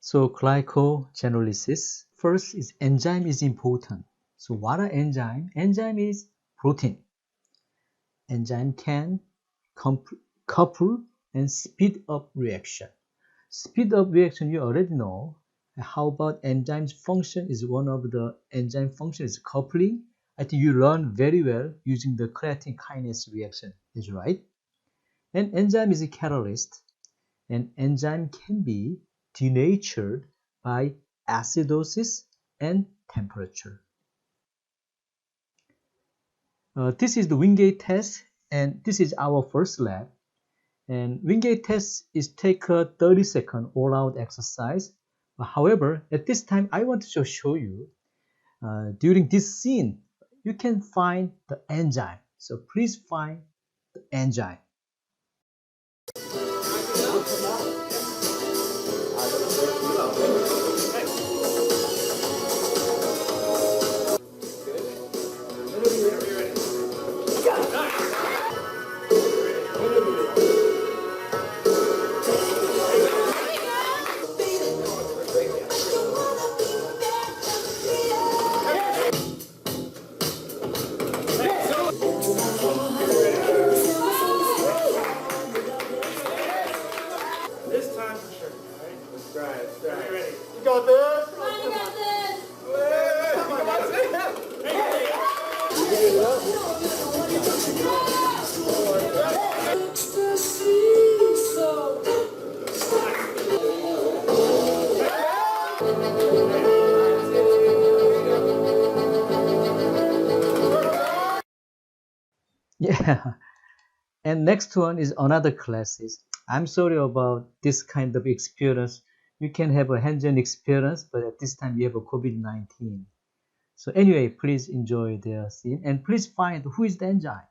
So glycogenolysis. First is enzyme is important. So what are enzyme? Enzyme is protein. Enzyme can couple and speed up reaction. Speed up reaction you already know. How about enzyme's function is one of the enzyme function is coupling. I think you learn very well using the creatine kinase reaction, is right? And enzyme is a catalyst, and enzyme can be denatured by acidosis and temperature. This is the Wingate test, and this is our first lab. And Wingate test is take a 30-second all-out exercise. However, at this time, I want to just show you, during this scene, you can find the enzyme. So please find the enzyme. This time for sure. All right? Let's try it. Let's try it. Ready? You got this? I got this. Come on, say that. Yeah. And next one is another classes. I'm sorry about this kind of experience. You can have a hands-on experience, but at this time you have a COVID-19. So anyway, please enjoy the scene and please find who is the enzyme.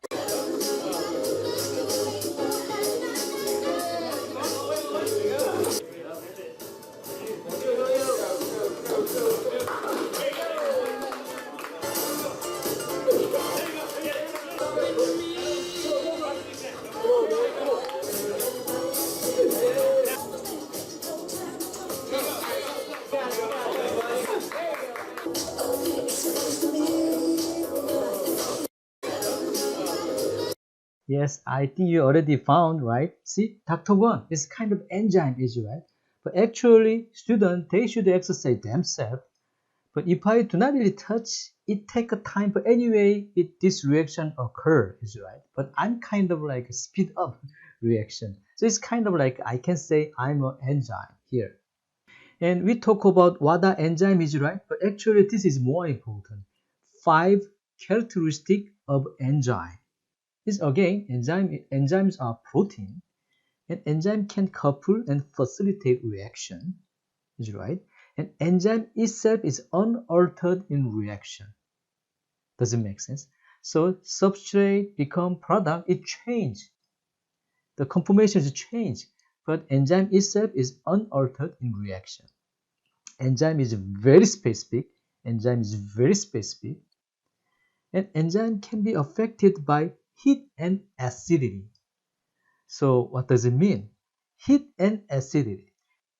Yes, I think you already found, right? See, Dr. Won, this kind of enzyme is right. But actually, students, they should exercise themselves. But if I do not really touch, it take a time. But anyway, this reaction occur, is right. But I'm kind of like a speed up reaction. So it's kind of like I can say I'm an enzyme here. And we talk about what are enzyme is right. But actually, this is more important. 5 characteristics of enzyme. Is again, enzymes are protein, and enzyme can couple and facilitate reaction, is right? And enzyme itself is unaltered in reaction. Does it make sense? So substrate become product, it change. The conformation is changed, but enzyme itself is unaltered in reaction. Enzyme is very specific. Enzyme is very specific. And enzyme can be affected by heat and acidity. So what does it mean? Heat and acidity.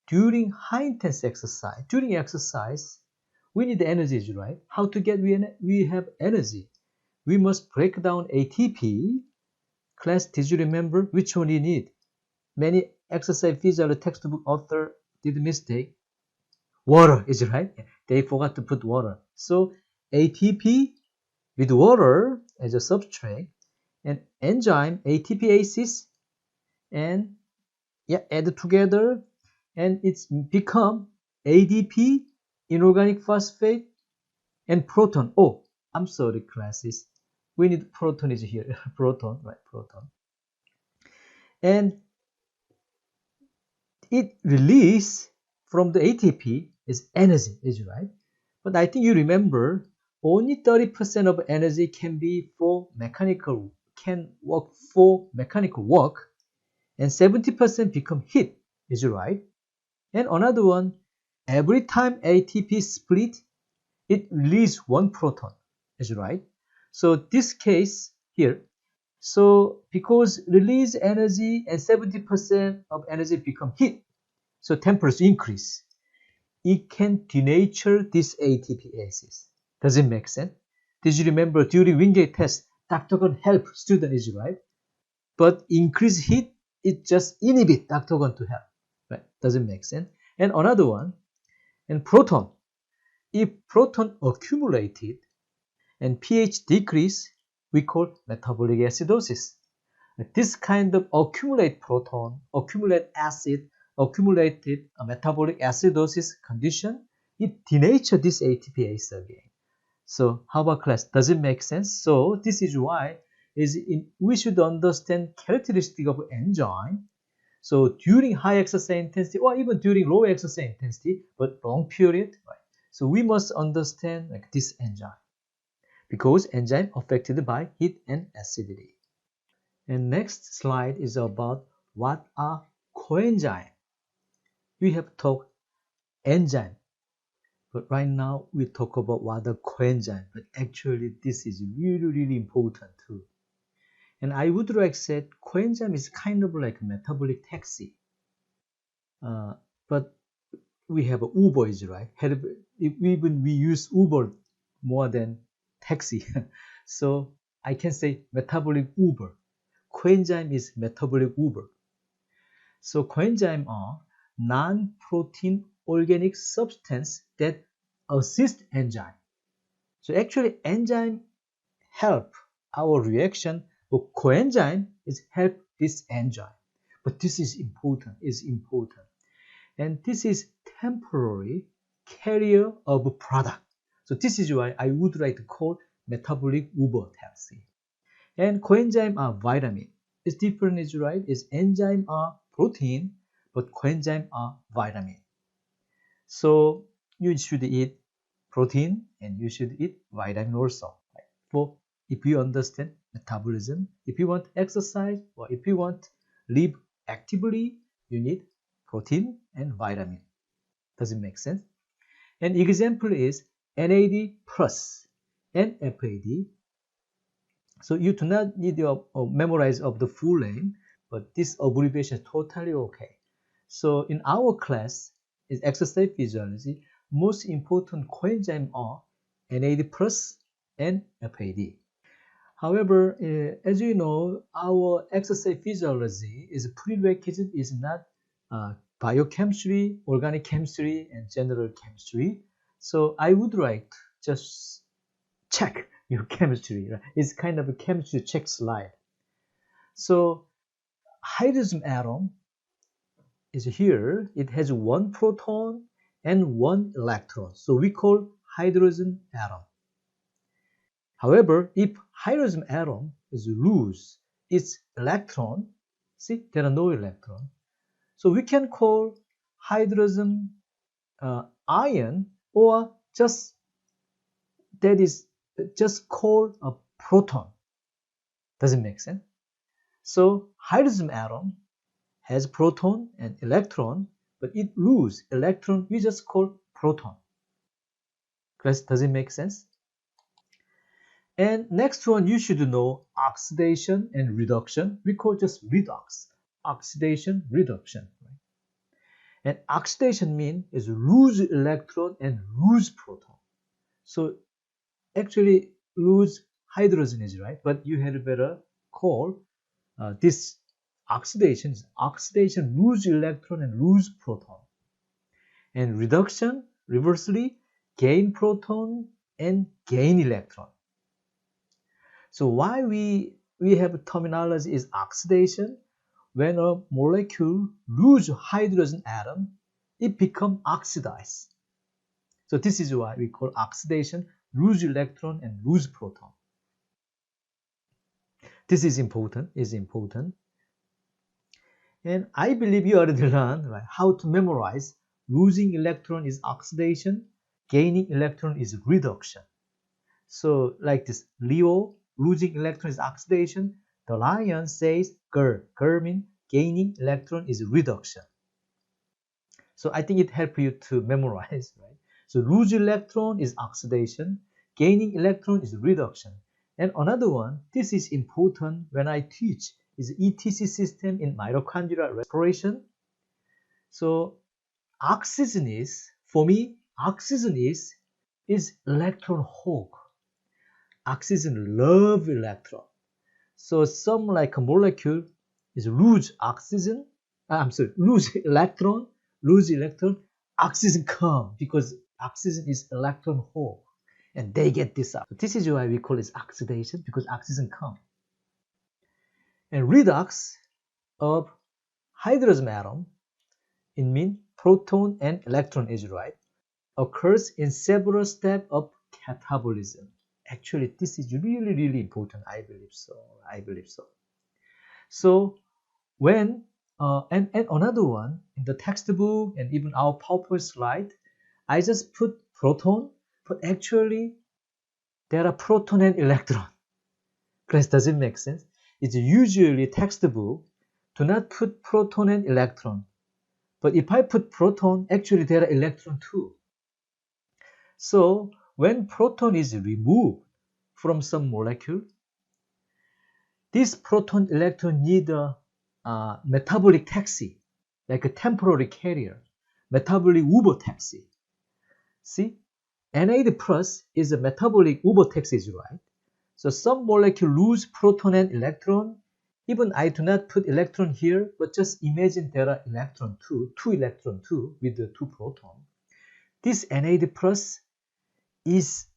During high intense exercise, we need energy, right? How to get we have energy? We must break down ATP. Class, did you remember which one you need? Many exercise physiology textbook author did a mistake. Water, is it right? They forgot to put water. So ATP with water as a substrate, and enzyme ATPases, and add together, and it's become ADP, inorganic phosphate, and proton. Oh, I'm sorry, classes. We need proton is here. Proton, right? Proton. And it release from the ATP is energy, is right? But I think you remember only 30% of energy can work for mechanical work, and 70% become heat, is right? And another one, every time ATP split, it releases 1 proton, is right? So this case here, so because release energy and 70% of energy become heat, so temperature increase. it can denature this ATP acid. Does it make sense? Did you remember during Wingate test, Dr. Gon help student is right? But increased heat, it just inhibit Dr. Gon to help. Right? Does it make sense? And another one, and proton. If proton accumulated and pH decrease, we call metabolic acidosis. This kind of accumulate proton, accumulate acid, accumulated metabolic acidosis condition, it denature this ATPase again. So how about class? Does it make sense? So this is why we should understand characteristic of enzyme. So during high exercise intensity or even during low exercise intensity, but long period, right? So we must understand like this enzyme because enzyme affected by heat and acidity. And next slide is about what are coenzyme. We have talked enzyme, but right now we talk about what are coenzyme. But actually this is really important too. And I would like to say coenzyme is kind of like a metabolic taxi. But we have Uber, is right? Even we use Uber more than taxi. So I can say metabolic Uber. Coenzyme is metabolic Uber. So coenzyme are non-protein organic substance that assist enzyme. So actually enzyme help our reaction, but coenzyme is help this enzyme. But this is important, And this is temporary carrier of product. So this is why I would like to call metabolic Uber taxi. And coenzyme are vitamin. It's different, is right? Is enzyme are protein, but coenzyme are vitamin. So you should eat protein and you should eat vitamin also. Right? For if you understand metabolism, if you want exercise or if you want live actively, you need protein and vitamin. Does it make sense? An example is NAD plus and FAD. So you do not need to memorize of the full name, but this abbreviation is totally okay. So in our class, is exercise physiology, most important coenzyme are NAD plus and FAD. However, as you know, our exercise physiology is prerequisite is not biochemistry, organic chemistry, and general chemistry. So I would like to just check your chemistry. Right? It's kind of a chemistry check slide. So hydrogen atom is here. It has one proton and one electron. So we call hydrogen atom. However, if hydrogen atom is lose its electron, see there are no electron. So we can call hydrogen ion or just that is just called a proton. Does it make sense? So hydrogen atom has proton and electron, but it lose electron, we just call proton. Does it make sense? And next one, you should know oxidation and reduction. We call just redox, oxidation, reduction. And oxidation means is lose electron and lose proton. So actually lose hydrogen is right, but you had better call this oxidation is oxidation, lose electron and lose proton. And reduction, reversely, gain proton and gain electron. So why we have terminology is oxidation. When a molecule lose hydrogen atom, it become oxidized. So this is why we call oxidation, lose electron and lose proton. This is important, And I believe you already learned right, how to memorize losing electron is oxidation, gaining electron is reduction. So like this, Leo, losing electron is oxidation. The lion says Ger. Ger means gaining electron is reduction. So I think it helps you to memorize, right? So lose electron is oxidation, gaining electron is reduction. And another one, this is important when I teach, is ETC system in mitochondrial respiration. So oxygen is for me, oxygen is electron hog. Oxygen love electron. So some like a molecule is lose oxygen, lose electron, oxygen come because oxygen is electron hog. And they get this up. This is why we call it oxidation, because oxygen come. And redox of hydrogen atom, it means proton and electron is right, occurs in several steps of catabolism. Actually, this is really, really important. I believe so. So when and another one in the textbook and even our PowerPoint slide, I just put proton, but actually there are proton and electron. Class, does it make sense? It's usually textbook do not put proton and electron. But if I put proton, actually there are electron too. So when proton is removed from some molecule, this proton electron need a metabolic taxi, like a temporary carrier, metabolic Uber taxi. See, NAD plus is a metabolic Uber taxi, right? So some molecule lose proton and electron. Even I do not put electron here, but just imagine there are two electron too, with the 2 proton. This NAD plus is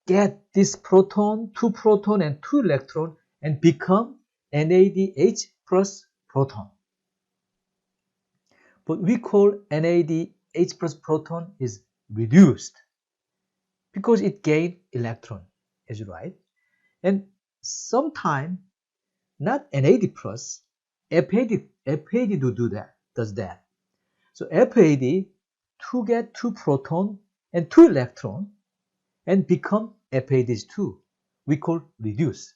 get this proton, 2 proton and 2 electron and become NADH plus proton. But we call NADH plus proton is reduced because it gained electron, is right? And sometime not NAD plus, FAD does that. So FAD to get 2 proton and 2 electron and become FADH2. We call reduce.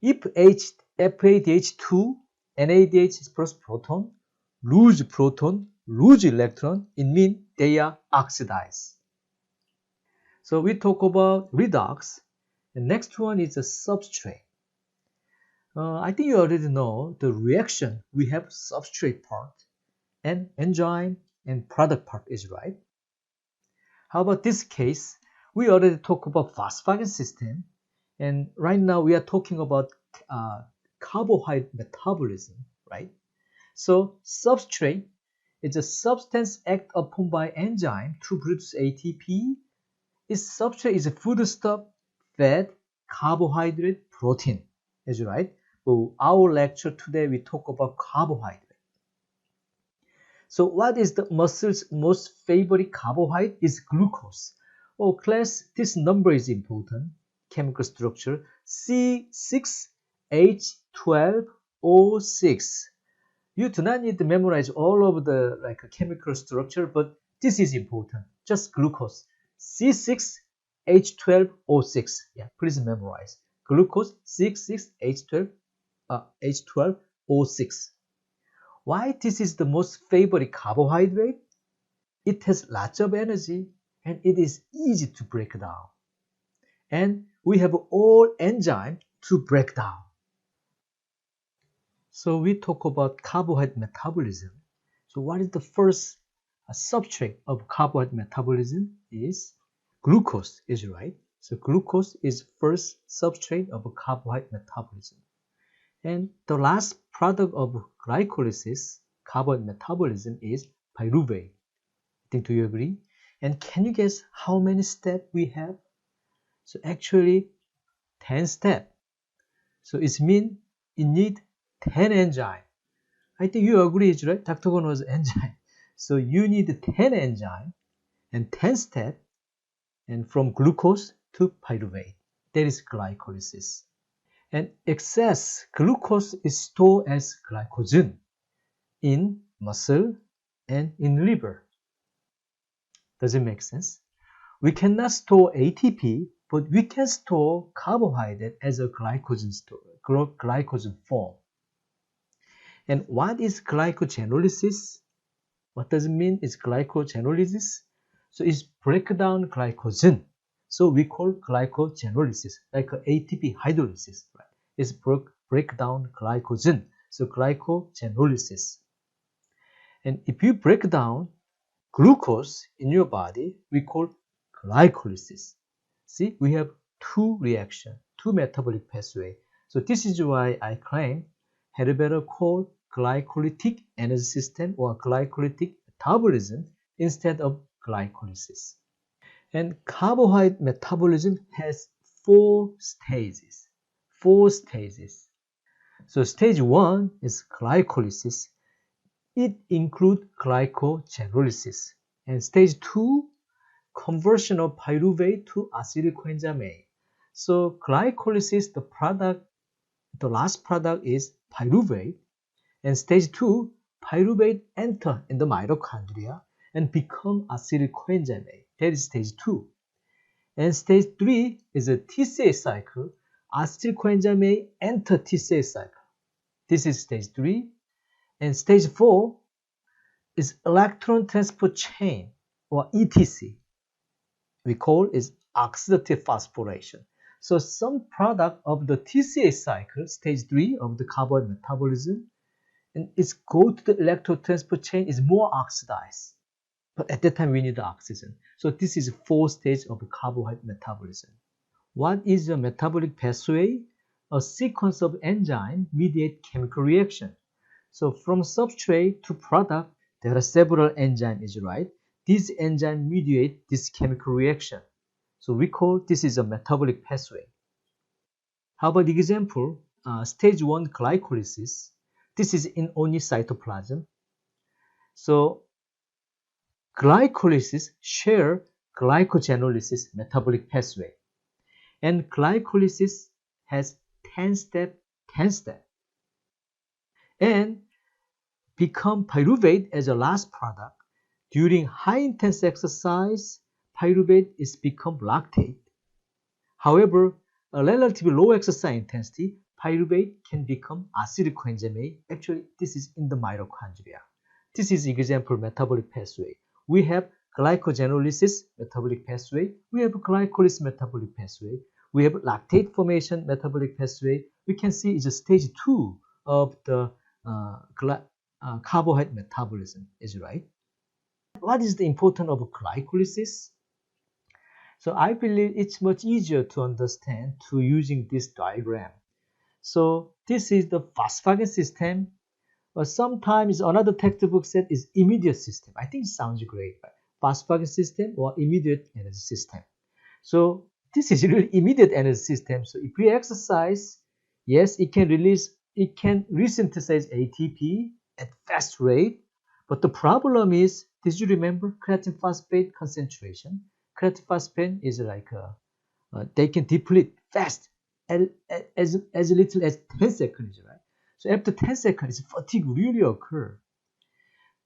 If FADH2, NADH plus proton, lose electron, it means they are oxidized. So we talk about redox. The next one is a substrate. I think you already know the reaction. We have substrate part and enzyme and product part is right. How about this case? We already talked about phosphorus system, and right now we are talking about carbohydrate metabolism, right? So substrate is a substance act upon by enzyme to produce ATP. Its substrate is a foodstuff, fat, carbohydrate, protein, is right? So our lecture today we talk about carbohydrate. So what is the muscle's most favorite carbohydrate? Is glucose. Oh class, this number is important. Chemical structure C6H12O6. You do not need to memorize all of the chemical structure, but this is important. Just glucose. C6H12O6. Yeah, please memorize. Glucose C6H12O6. Why this is the most favorite carbohydrate? It has lots of energy and it is easy to break down. And we have all enzyme to break down. So we talk about carbohydrate metabolism. So what is the first substrate of carbohydrate metabolism? Is glucose, is right. So glucose is first substrate of carbohydrate metabolism. And the last product of glycolysis, carbohydrate metabolism, is pyruvate. I think, do you agree? And can you guess how many steps we have? So actually 10 steps. So it means you need 10 enzymes. I think you agree, right? Dr. Gon was enzyme. So you need 10 enzymes and 10 steps, and from glucose to pyruvate. That is glycolysis. And excess glucose is stored as glycogen in muscle and in liver. Does it make sense? We cannot store ATP, but we can store carbohydrate as a glycogen form. And what is glycogenolysis? What does it mean? It's glycogenolysis. So it's break down glycogen. So we call glycogenolysis, like ATP hydrolysis, right? It's break down glycogen. So glycogenolysis. And if you break down glucose in your body, we call glycolysis. See, we have two reactions, two metabolic pathways. So this is why I claim had better call glycolytic energy system or glycolytic metabolism instead of glycolysis. And carbohydrate metabolism has four stages. Four stages. So stage 1 is glycolysis. It includes glycogenolysis. And stage 2, conversion of pyruvate to acyl coenzyme A. So glycolysis, the last product is pyruvate. And stage 2, pyruvate enter in the mitochondria and become acyl coenzyme A. That is stage 2. And stage 3 is a TCA cycle. Acyl coenzyme A enter TCA cycle. This is stage 3. And stage 4 is electron transport chain or ETC. We call it oxidative phosphorylation. So some product of the TCA cycle, stage 3 of the carbohydrate metabolism, and it's go to the electron transport chain is more oxidized. But at that time we need the oxygen. So this is 4 stage of the carbohydrate metabolism. What is a metabolic pathway? A sequence of enzyme mediate chemical reaction. So from substrate to product, there are several enzymes, right? These enzymes mediate this chemical reaction. So we call this is a metabolic pathway. How about the example? Stage 1 glycolysis. This is in only cytoplasm. So glycolysis share glycogenolysis metabolic pathway. And glycolysis has 10 step. And become pyruvate as a last product. During high intense exercise, pyruvate is become lactate. However, a relatively low exercise intensity, pyruvate can become acyl coenzyme A. Actually, this is in the mitochondria. This is example metabolic pathway. We have glycogenolysis metabolic pathway. We have glycolysis metabolic pathway. We have lactate formation metabolic pathway. We can see it's a stage 2 of the carbohydrate metabolism, is right? What is the importance of glycolysis? So I believe it's much easier to understand to using this diagram. So this is the phosphagen system. But sometimes another textbook said is immediate system. I think it sounds great, right? Phosphagen system or immediate energy system. So this is really immediate energy system. So if we exercise, yes, it can resynthesize ATP at fast rate. But the problem is, did you remember creatine phosphate concentration? Creatine phosphate is like they can deplete fast as little as 10 seconds, right? So after 10 seconds, fatigue really occurs.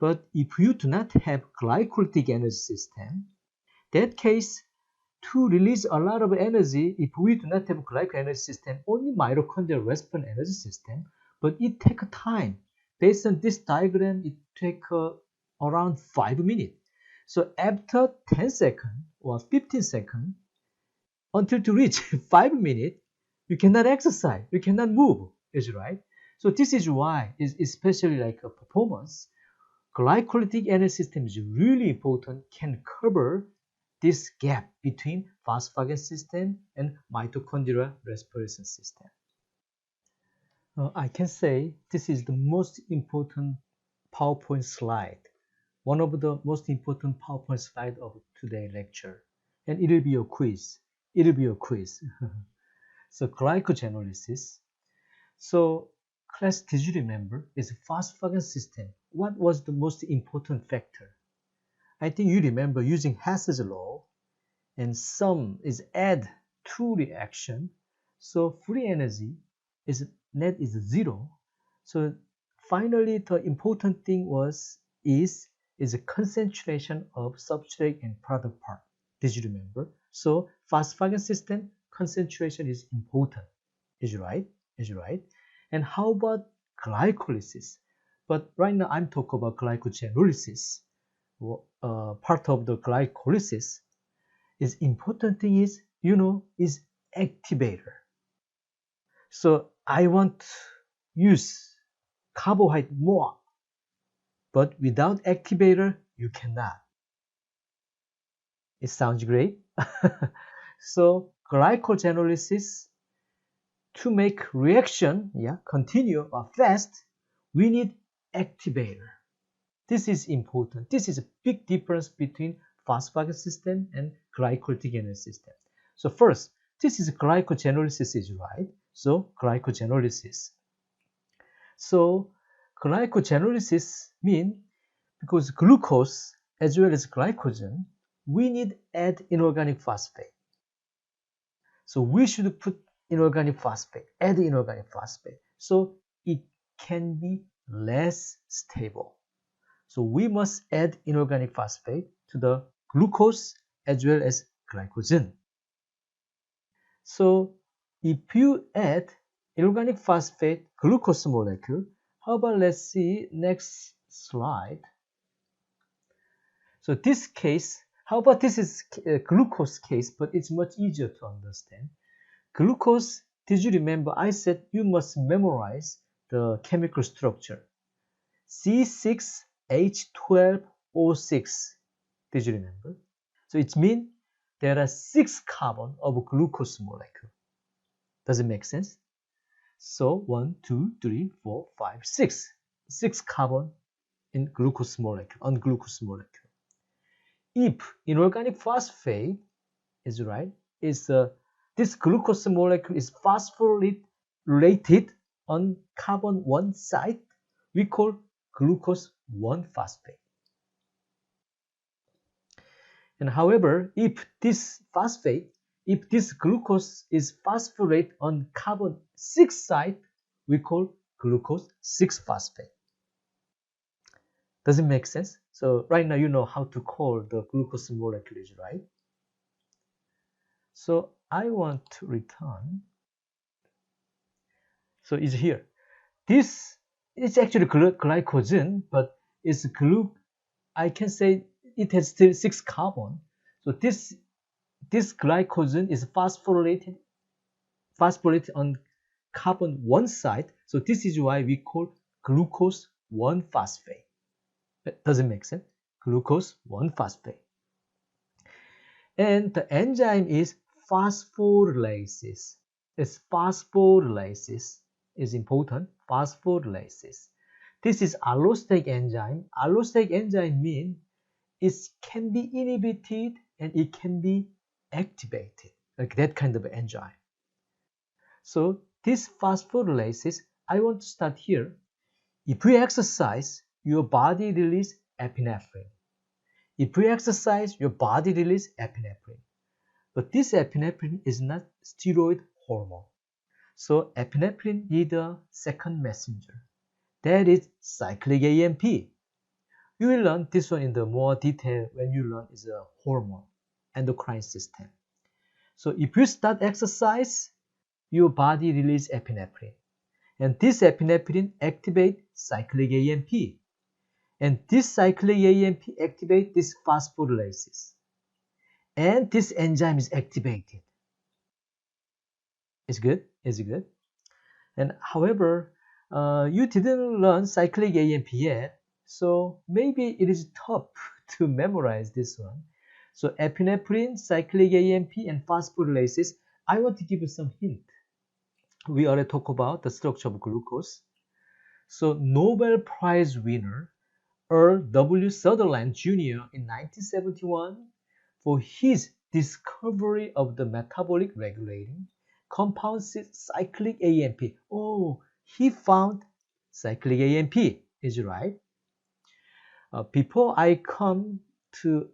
But if you do not have glycolytic energy system, that case, to release a lot of energy, if we do not have glycolytic energy system, only mitochondrial respond energy system, but it takes time. Based on this diagram, it takes around 5 minutes. So after 10 seconds or 15 seconds, until to reach 5 minutes, you cannot exercise, you cannot move, is right? So this is why, especially like a performance, glycolytic energy system is really important, can cover this gap between phosphagen system and mitochondrial respiration system. I can say this is the most important PowerPoint slide, one of the most important PowerPoint slide of today's lecture, and it will be a quiz. It will be a quiz. So glycogenolysis. So class, did you remember? It's a phosphagen system. What was the most important factor? I think you remember using Hess's law, and sum is add two reaction. So free energy is net is 0. So finally, the important thing is a concentration of substrate and product part. Did you remember? So phosphagen system concentration is important. Is right? Is right? And how about glycolysis? But right now I'm talking about glycogenolysis. Part of the glycolysis is important thing is, is activator. So I want to use carbohydrate more, but without activator, you cannot. It sounds great. So glycogenolysis, to make reaction continue or fast, we need activator. This is important. This is a big difference between phosphate system and glycolytic system. So first, this is glycogenolysis, is right? So glycogenolysis. So glycogenolysis mean because glucose as well as glycogen, we need add inorganic phosphate. So we should put inorganic phosphate, add inorganic phosphate, so it can be less stable. So we must add inorganic phosphate to the glucose as well as glycogen. So if you add inorganic phosphate glucose molecule, how about let's see next slide. So this case, how about this is a glucose case, but it's much easier to understand. Glucose, did you remember I said you must memorize the chemical structure? C6H12O6. Did you remember? So it means there are 6 carbon of glucose molecule. Does it make sense? So 1, 2, 3, 4, 5, 6. 6 carbon in glucose molecule, on glucose molecule. If inorganic phosphate is right, this glucose molecule is phosphorylated on carbon 1 side, we call glucose 1-phosphate. And however, if this glucose is phosphorate on carbon 6 side, we call glucose 6-phosphate. Does it make sense? So right now you know how to call the glucose molecules, right? So I want to return. So it's here. This is actually glycogen, but it's I can say it has still 6 carbon. So this glycogen is phosphorylated on carbon 1 side. So this is why we call glucose 1-phosphate. Does it make sense? Glucose 1-phosphate. And the enzyme is phosphorylasis. It's phosphorylasis is important. Phosphorylasis. This is allosteric enzyme. Allosteric enzyme means it can be inhibited and it can be activated, like that kind of enzyme. So this phosphorylasis, I want to start here. If you exercise, your body release epinephrine. If you exercise, your body release epinephrine. But this epinephrine is not steroid hormone. So epinephrine needs a second messenger. That is cyclic AMP. You will learn this one in the more detail when you learn is a hormone, endocrine system. So if you start exercise, your body release epinephrine. And this epinephrine activate cyclic AMP. And this cyclic AMP activate this phosphorylasis. And this enzyme is activated. It's good? Is it good? And however, you didn't learn cyclic AMP yet, so maybe it is tough to memorize this one. So epinephrine, cyclic AMP, and phosphorylasis, I want to give you some hint. We already talked about the structure of glucose. So Nobel Prize winner Earl W. Sutherland Jr. in 1971 for his discovery of the metabolic regulating compound cyclic AMP. Oh, he found cyclic AMP, is right? Before I came to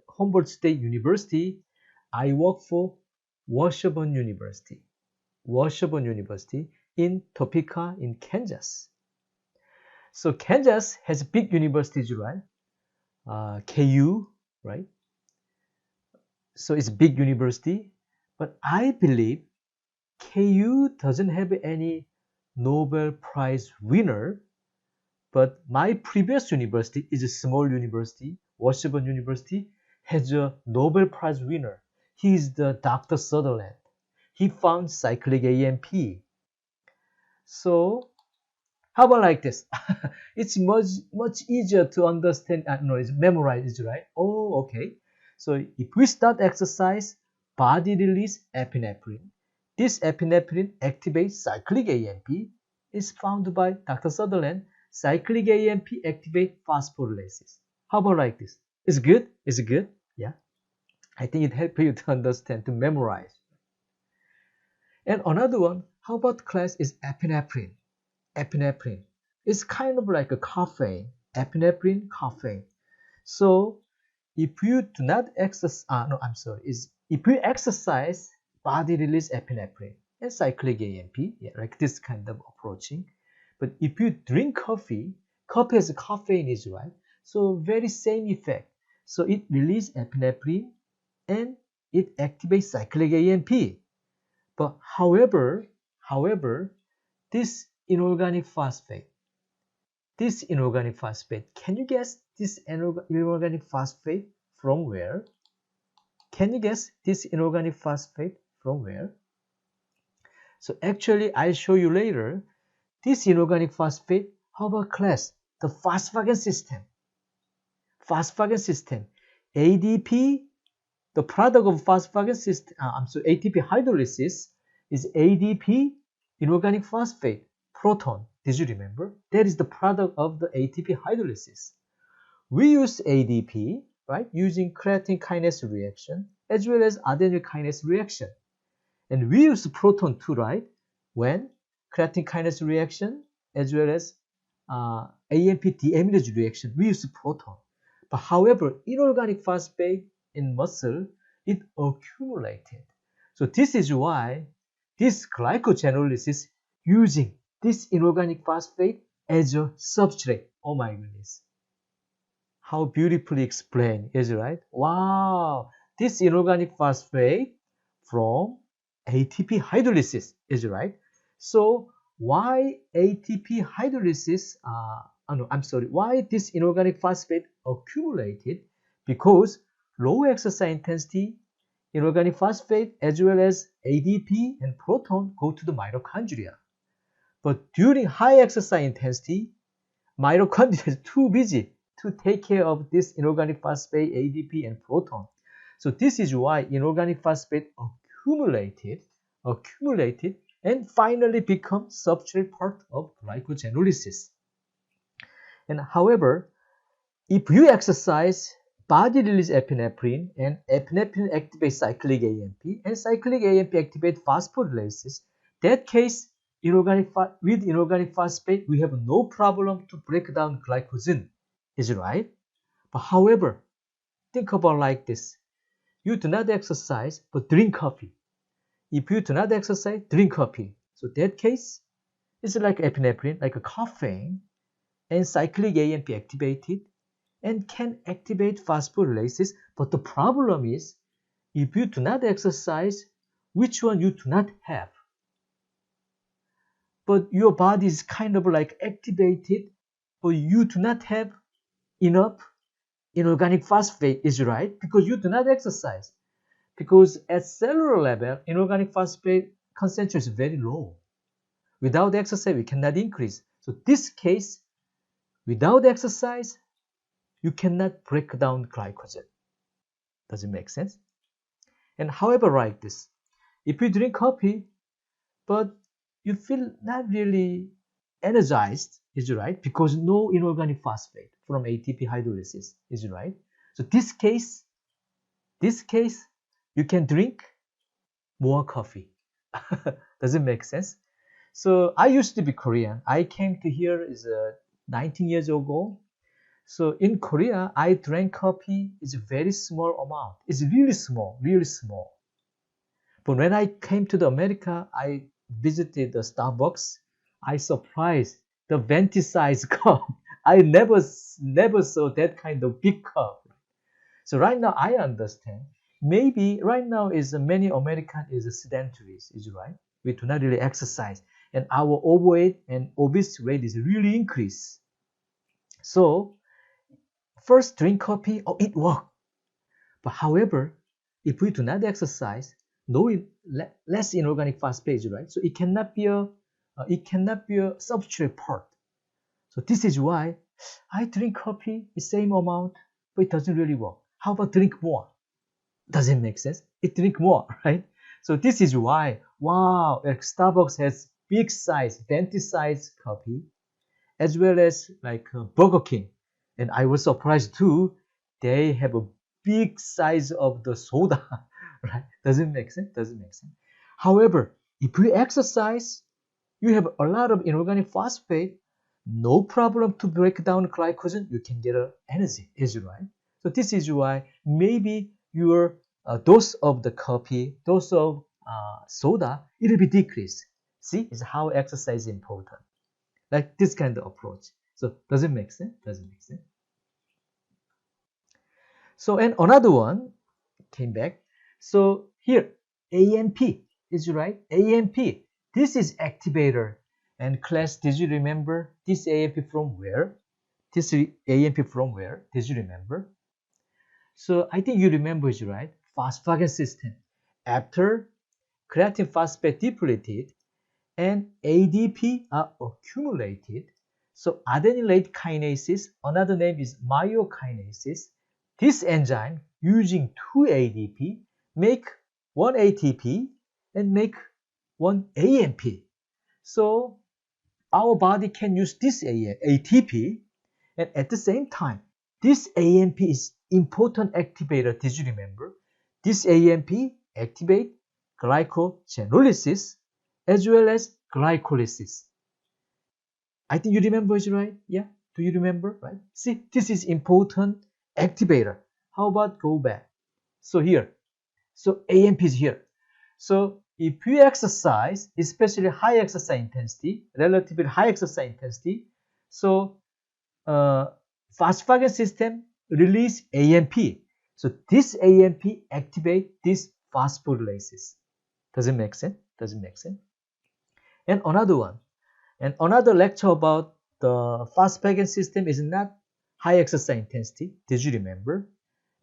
Humboldt State University, I worked for Washburn University in Topeka in Kansas. So Kansas has big universities, right? KU, right? So it's a big university, but I believe KU doesn't have any Nobel Prize winner, but my previous university is a small university, Washburn University, has a Nobel Prize winner. He is the Dr. Sutherland. He found cyclic AMP. So How about like this? It's much easier to understand. No, it's memorize, right? Oh, okay. So if we start exercise, body release epinephrine. This epinephrine activates cyclic AMP. Is found by Dr. Sutherland. Cyclic AMP activate phosphorylases. How about like this? Is good? Is it good? Yeah. I think it helps you to understand, to memorize. And another one, how about class is epinephrine? Epinephrine. It's kind of like a caffeine. Epinephrine, caffeine. So if you do not exercise, no, I'm sorry, is if you exercise, body release epinephrine and cyclic AMP, yeah, like this kind of approaching. But if you drink coffee, coffee has caffeine, is right? So very same effect. So it releases epinephrine and it activates cyclic AMP. But however, this inorganic phosphate, can you guess this inorganic phosphate from where? Can you guess this inorganic phosphate from where? So actually, I'll show you later. This inorganic phosphate, how about class? The phosphagent system. Phosphagent system. ADP, the product of phosphagent system, ATP hydrolysis is ADP, inorganic phosphate, proton. Did you remember? That is the product of the ATP hydrolysis. We use ADP, right, using creatine kinase reaction as well as adenyl kinase reaction. And we use proton too, right, when creatine kinase reaction as well as AMP deamidase reaction, we use proton. But however, inorganic phosphate in muscle, it accumulated. So this is why this glycogenolysis using this inorganic phosphate as a substrate. Oh my goodness. How beautifully explained, is it right? Wow, this inorganic phosphate from ATP hydrolysis, is it right? So why ATP hydrolysis, why this inorganic phosphate accumulated? Because low exercise intensity, inorganic phosphate as well as ADP and proton go to the mitochondria. But during high exercise intensity, mitochondria is too busy to take care of this inorganic phosphate, ADP, and proton. So this is why inorganic phosphate accumulated, and finally become substrate part of glycogenolysis. And however, if you exercise, body release epinephrine, and epinephrine activates cyclic AMP, and cyclic AMP activates phosphorylases, that case, with inorganic phosphate, we have no problem to break down glycogen. Is it right? But however, think about like this. You do not exercise, but drink coffee. If you do not exercise, drink coffee. So that case, it's like epinephrine, like a caffeine, and cyclic AMP activated, and can activate phosphorylases. But the problem is, if you do not exercise, which one you do not have? But your body is kind of like activated, but you do not have enough inorganic phosphate, is right, because you do not exercise. Because at cellular level, inorganic phosphate concentration is very low. Without exercise, we cannot increase. So this case, without exercise, you cannot break down glycogen. Does it make sense? And however, like this, if you drink coffee, but you feel not really energized, is it right? Because no inorganic phosphate from ATP hydrolysis, is it right? So this case, you can drink more coffee. Does it make sense? So I used to be Korean. I came to here is 19 years ago. So in Korea, I drank coffee is a very small amount. It's really small, really small. But when I came to the America, I visited the Starbucks. I surprised the venti size cup. I never saw that kind of big cup. So right now I understand. Maybe right now is many American is sedentaries, is right? We do not really exercise, and our overweight and obese rate is really increased. So first drink coffee, oh it works. But however, if we do not exercise, less inorganic phosphate, right? So it cannot be a substrate part. So this is why I drink coffee the same amount, but it doesn't really work. How about drink more? Doesn't make sense. It drink more, right? So this is why, wow, like Starbucks has big size, venti size coffee, as well as like Burger King. And I was surprised too, they have a big size of the soda, right? Doesn't make sense, doesn't make sense. However, if you exercise, you have a lot of inorganic phosphate, no problem to break down glycogen, you can get energy, is right? So this is why maybe your dose of the coffee, dose of soda, it will be decreased. See, it's how exercise is important. Like this kind of approach. So does it make sense? Doesn't make sense. So and another one came back. So here, AMP is right. AMP. This is activator. And class, did you remember this AMP from where? This AMP from where? Did you remember? So I think you remember it, right? Phosphagen system. After creatine phosphate depleted and ADP are accumulated, so adenylate kinases, another name is myokinases. This enzyme using 2 ADP make 1 ATP and make 1 AMP. So our body can use this ATP, and at the same time, this AMP is important activator. Did you remember? This AMP activate glycogenolysis as well as glycolysis. I think you remember it, right? Yeah. Do you remember? Right? See, this is important activator. How about go back? So here, so AMP is here. So if you exercise, especially high exercise intensity, relatively high exercise intensity, so phosphagen system release AMP. So this AMP activate this phosphorylases. Does it make sense? Does it make sense? And another one, and another lecture about the phosphagen system is not high exercise intensity. Did you remember?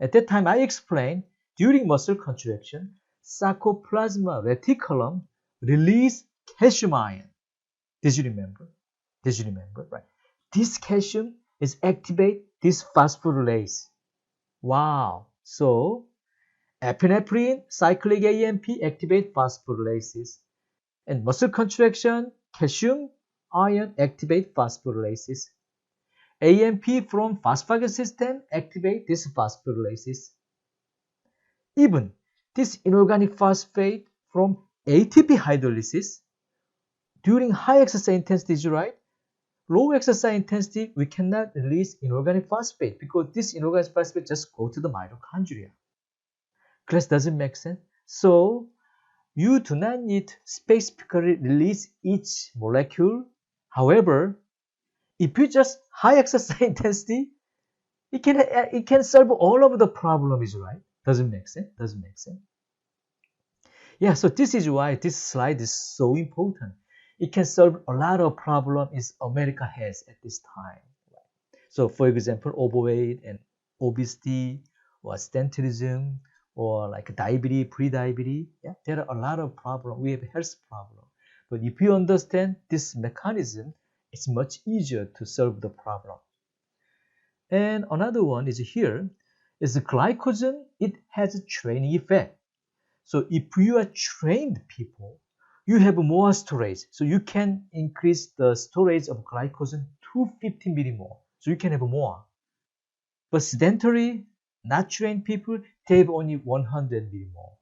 At that time, I explained during muscle contraction, sarcoplasma reticulum release calcium ion. Did you remember? Did you remember? Right. This calcium is activate this phosphorylase. Wow. So epinephrine, cyclic AMP activate phosphorylases. And muscle contraction, calcium ion activate phosphorylases. AMP from phosphagen system activate this phosphorylases. Even this inorganic phosphate from ATP hydrolysis during high exercise intensity, right? Low exercise intensity, we cannot release inorganic phosphate because this inorganic phosphate just go to the mitochondria. Class doesn't make sense. So you do not need specifically release each molecule. However, if you just high exercise intensity, it can solve all of the problems, right? Doesn't make sense. Doesn't make sense. Yeah, so this is why this slide is so important. It can solve a lot of problems America has at this time. So, for example, overweight and obesity, or sedentarism, or like diabetes, pre-diabetes. Yeah, there are a lot of problems. We have health problems. But if you understand this mechanism, it's much easier to solve the problem. And another one is here, is the glycogen. It has a training effect. So if you are trained people, you have more storage. So you can increase the storage of glycogen to 15 millimole. So you can have more. But sedentary, not trained people, they have only 100 millimole.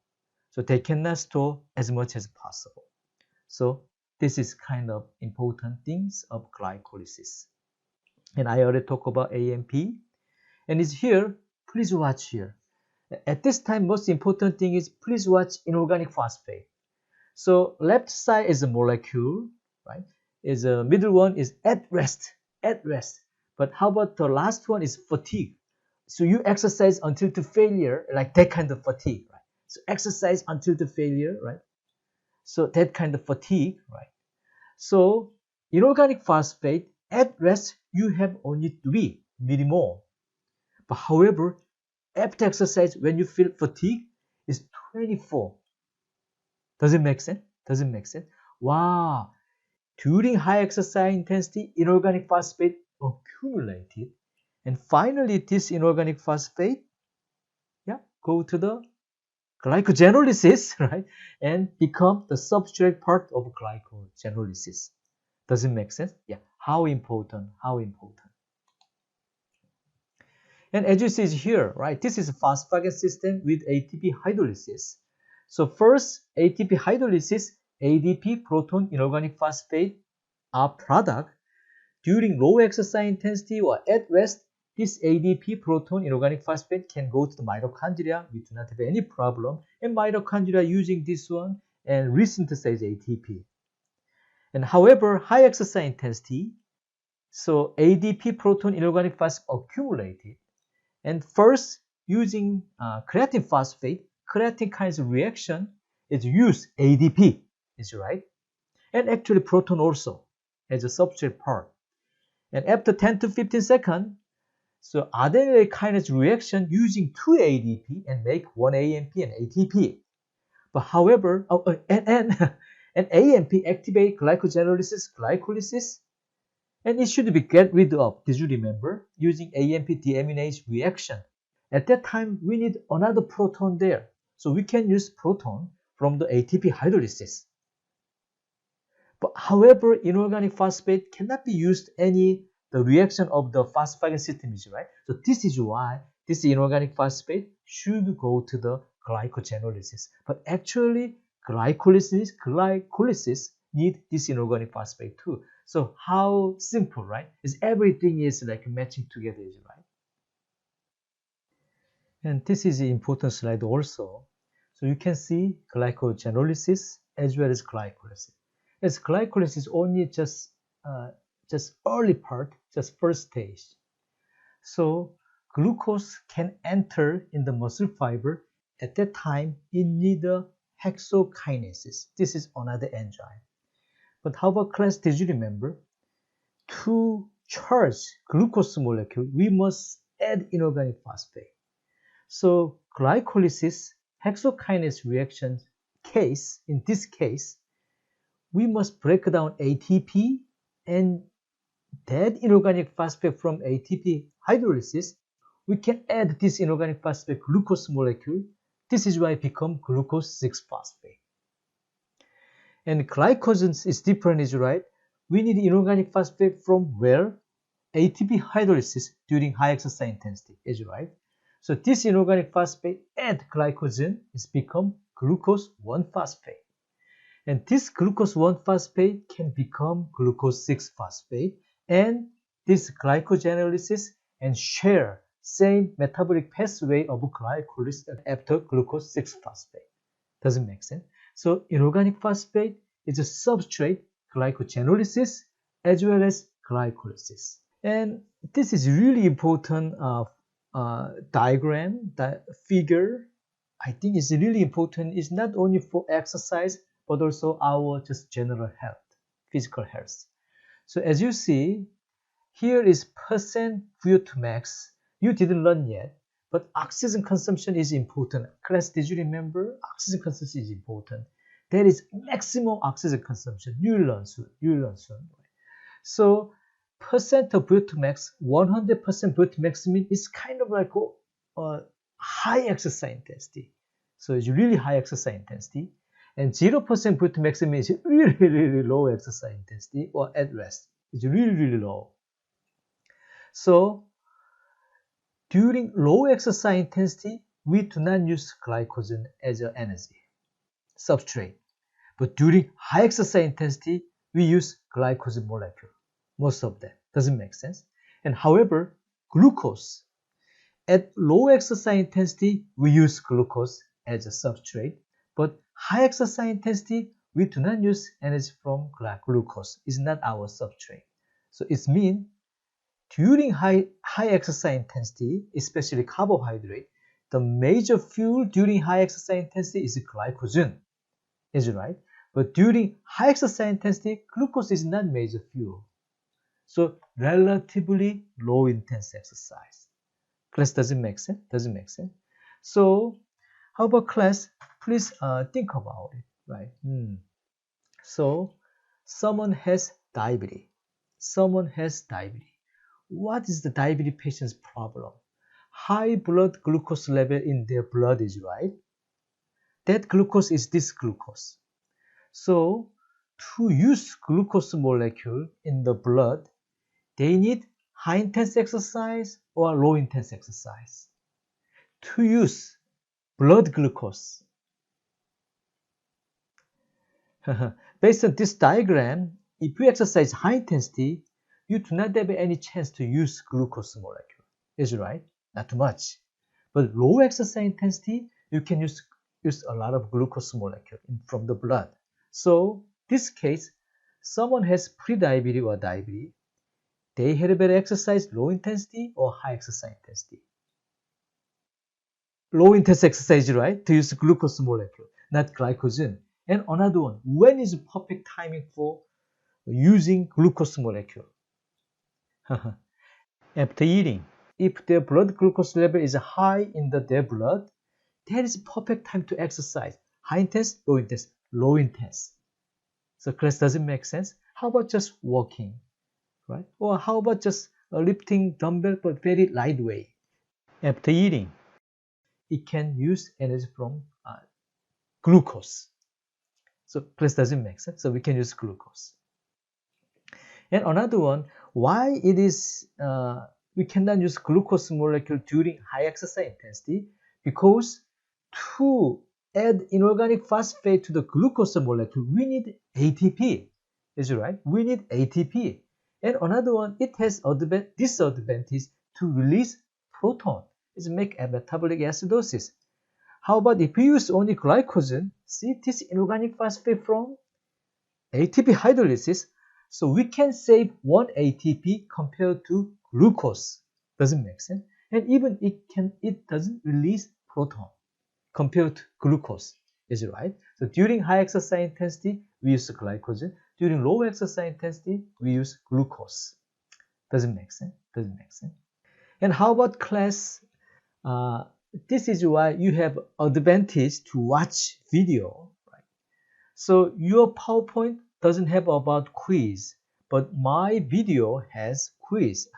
So they cannot store as much as possible. So this is kind of important things of glycolysis. And I already talked about AMP. And it's here, please watch here. At this time, most important thing is please watch inorganic phosphate. So left side is a molecule, right? Is a middle one is at rest, at rest. But how about the last one is fatigue? So you exercise until to failure, like that kind of fatigue, right? So exercise until to failure, right? So that kind of fatigue, right? So inorganic phosphate at rest, you have only 3 millimole. But however, after exercise, when you feel fatigue, is 24. Does it make sense? Does it make sense? Wow. During high exercise intensity, inorganic phosphate accumulated. And finally, this inorganic phosphate go to the glycogenolysis, right? And become the substrate part of glycogenolysis. Does it make sense? Yeah. How important? How important? And as you see here, right? This is a phosphagen system with ATP hydrolysis. So first, ATP hydrolysis, ADP, proton, inorganic phosphate are product. During low exercise intensity or at rest, this ADP, proton, inorganic phosphate can go to the mitochondria. We do not have any problem. And mitochondria using this one and resynthesize ATP. And however, high exercise intensity, so ADP, proton, inorganic phosphate accumulated. And first, using creatine phosphate, creatine kinds of reaction is use ADP, is right? And actually proton also as a substrate part. And after 10 to 15 seconds, so adenylyl kinase reaction using 2 ADP and make 1 AMP and ATP. But however, and AMP activate glycogenolysis, glycolysis, and it should be get rid of. Did you remember? Using AMP deaminase reaction. At that time, we need another proton there. So we can use proton from the ATP hydrolysis. But however, inorganic phosphate cannot be used the reaction of the phosphagen system is right. So this is why this inorganic phosphate should go to the glycogenolysis. But actually, glycolysis need this inorganic phosphate too. So how simple, right? Is everything is like matching together, is right? And this is an important slide also. So you can see glycogenolysis as well as glycolysis. As glycolysis only just early part, just first stage. So glucose can enter in the muscle fiber. At that time, it needs a hexokinases. This is another enzyme. But how about class? Did you remember? To charge glucose molecule, we must add inorganic phosphate. So glycolysis, hexokinase reaction case, in this case, we must break down ATP and that inorganic phosphate from ATP hydrolysis, we can add this inorganic phosphate glucose molecule. This is why it becomes glucose 6-phosphate. And glycogen is different, is right? We need inorganic phosphate from where? ATP hydrolysis during high exercise intensity, is right? So this inorganic phosphate and glycogen is become glucose 1-phosphate. And this glucose 1-phosphate can become glucose 6-phosphate. And this glycogenolysis and share same metabolic pathway of glycolysis after glucose 6-phosphate. Does it make sense? So inorganic phosphate is a substrate glycogenolysis as well as glycolysis. And this is really important diagram, that figure. I think it's really important. It's not only for exercise, but also our just general health, physical health. So as you see, here is percent VO2 max. You didn't learn yet, but oxygen consumption is important. Class, did you remember? Oxygen consumption is important. There is maximum oxygen consumption. You learn soon. So percent of VO2 max, 100% VO2 max means it's kind of like a high exercise intensity. So it's really high exercise intensity. And 0% VO2 max means really, really low exercise intensity or at rest. It's really, really low. So during low exercise intensity, we do not use glycogen as an energy substrate. But during high exercise intensity, we use glycogen molecule. Most of them. Doesn't make sense. And however, glucose. At low exercise intensity, we use glucose as a substrate. But high exercise intensity, we do not use energy from glucose. It's not our substrate. So it means during high exercise intensity, especially carbohydrate, the major fuel during high exercise intensity is glycogen. Is it right? But during high exercise intensity, glucose is not major fuel. So relatively low intense exercise. Class, does it make sense? Doesn't make sense? So how about class? Please think about it, right? So someone has diabetes. Someone has diabetes. What is the diabetes patient's problem? High blood glucose level in their blood is right. That glucose is this glucose. So to use glucose molecule in the blood, they need high intense exercise or low intense exercise. To use blood glucose. Based on this diagram, if you exercise high intensity, you do not have any chance to use glucose molecule. Is right? Not too much. But low exercise intensity, you can use a lot of glucose molecule from the blood. So this case, someone has pre-diabetes or diabetes. They had better exercise low intensity or high exercise intensity. Low intensity exercise, right? To use glucose molecule, not glycogen. And another one, when is perfect timing for using glucose molecule? After eating. If their blood glucose level is high in their blood, that is perfect time to exercise. High intense, low intense, low intense. So class, does it make sense? How about just walking, right? Or how about just lifting dumbbell but very lightweight? After eating, it can use energy from glucose. So class, does it make sense? So we can use glucose. And another one, why it is we cannot use glucose molecule during high exercise intensity? Because to add inorganic phosphate to the glucose molecule, we need ATP. Is it right? We need ATP. And another one, it has disadvantage to release proton. It's make a metabolic acidosis. How about if we use only glycogen? See this inorganic phosphate from ATP hydrolysis. So we can save 1 ATP compared to glucose. Doesn't make sense. And even it doesn't release proton compared to glucose. Is it right? So during high exercise intensity, we use glycogen. During low exercise intensity, we use glucose. Doesn't make sense. Doesn't make sense. And how about class? This is why you have advantage to watch video. Right? So your PowerPoint doesn't have about quiz, but my video has quiz.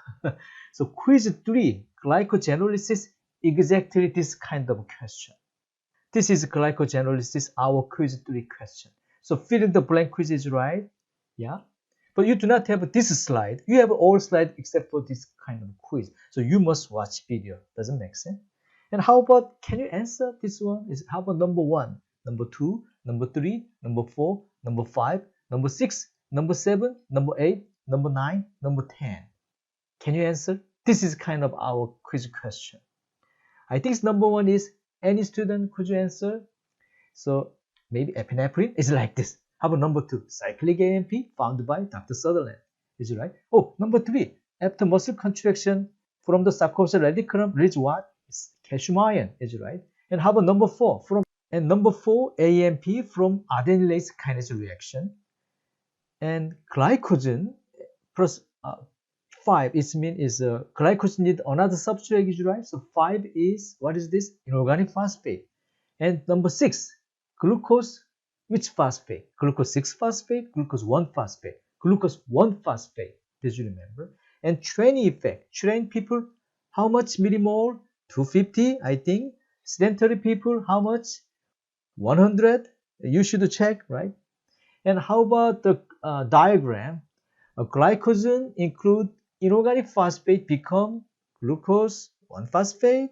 So quiz 3, glycogenolysis, exactly this kind of question. This is glycogenolysis, our quiz 3 question. So fill in the blank quiz is right. Yeah. But you do not have this slide. You have all slides except for this kind of quiz. So you must watch video. Doesn't make sense. And how about, can you answer this one? How about number 1, number 2, number 3, number 4, number 5, number 6, number 7, number 8, number 9, number 10. Can you answer? This is kind of our quiz question. I think number 1 is, any student, could you answer? So maybe epinephrine is like this. How about number 2? Cyclic AMP found by Dr. Sutherland. Is it right? Oh, number 3. After muscle contraction from the sarcopsia radiculum release what? It's calcium ion. Is it right? And how about number 4? Number 4, AMP from adenylase kinase reaction. And glycogen plus 5, it means glycogen need another substrate, is right? So 5 is, what is this? Inorganic phosphate. And number 6, glucose, which phosphate? Glucose 6-phosphate, glucose 1-phosphate, glucose 1-phosphate. Did you remember? And training effect. Trained people, how much millimole? 250, I think. Sedentary people, how much? 100. You should check, right? And how about the diagram? Glycogen include inorganic phosphate become glucose 1-phosphate.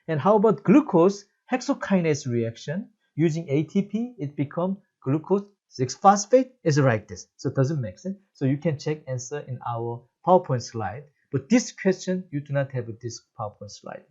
And how about glucose hexokinase reaction? Using ATP, it become glucose 6-phosphate. Is like this. So it doesn't make sense. So you can check answer in our PowerPoint slide. But this question, you do not have this PowerPoint slide.